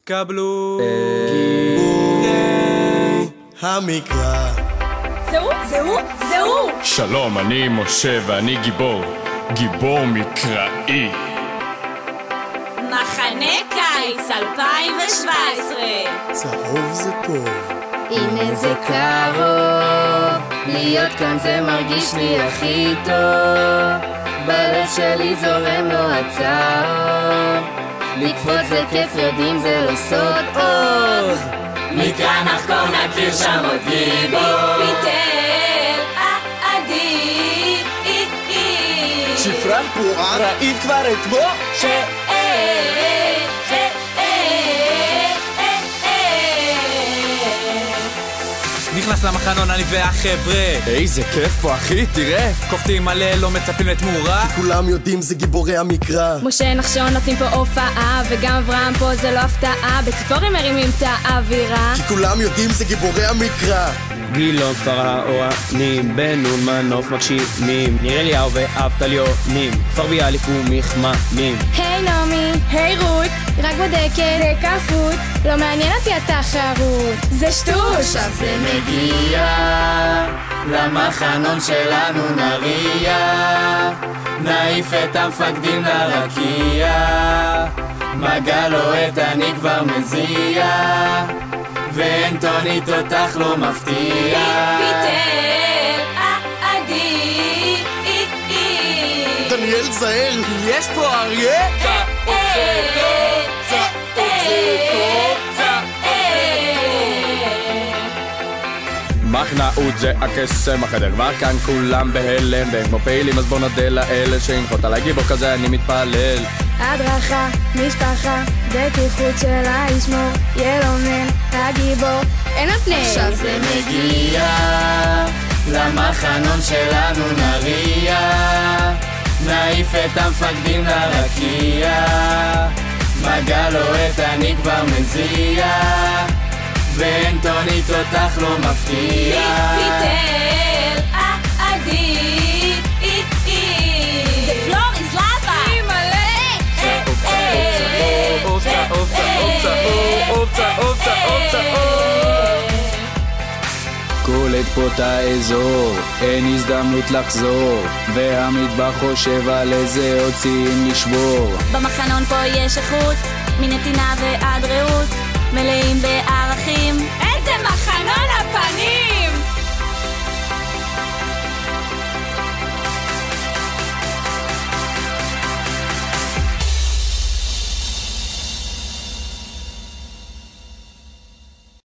קבלו המקרא. זהו! שלום, אני משה ואני גיבור. גיבור מקראי. מחנה קיץ 2017. צהוב זה טוב. הנה זה קרוב, להיות כאן זה מרגיש לי הכי טוב. בלב שלי זורם לו הצהוב, לקפוץ זה כיף, יודעים זה לא סוד עוד. מקרא נחקור נכיר שם עוד גיבור. פיתל עדי שפרן פרועה ראית כבר את מו? נכנס למחנון אני והחבר'ה. איזה כיף פה אחי, תראה. קופטים מלא, לא מצפים לתמורה. כולם יודעים זה גיבורי המקרא. משה נחשון נותנים פה הופעה, וגם אברהם פה זה לא הפתעה. בציפורים מרימים את האווירה, כי כולם יודעים זה גיבורי המקרא. גילון כפר האורנים, בנון מנוף מגשימים, נראה אליהו ואבטליונים, כפר ביאליק ומחממים. היי נעמי, היי רות, רק בודקת, זה כפות, לא מעניין אותי התחרות, זה שטות. עכשיו זה מגיע, למחנון שלנו נריע, נעיף את המפקדים לרקיע, מגל לוהט אני כבר מזיע, ואנטונית אותך לא מפתיע. פיתל עדי דניאל זהר, יש פה אריה? מחנאות זה הקסם, החדר כבר כאן כולם בהלם, והם כמו פעילים אז בוא נודה לאלה שינחת עליי גיבור כזה אני מתפלל. הדרכה, משפחה, בטיחות שלה ישמור, ילומן, הגיבור, אין על פני. עכשיו זה מגיע, למחנון שלנו נריע, נעיף את המפקדים לרקיע, מגל לוהט אני כבר מזיע, ואנטונית אותך לא מפתיע. פיתל עדי The floor is lava. קולט פה את האזור, אין הזדמנות לחזור, והמטבח חושב על איזה הוציאים לשבור. במחנון פה יש איכות, מנתינה ועד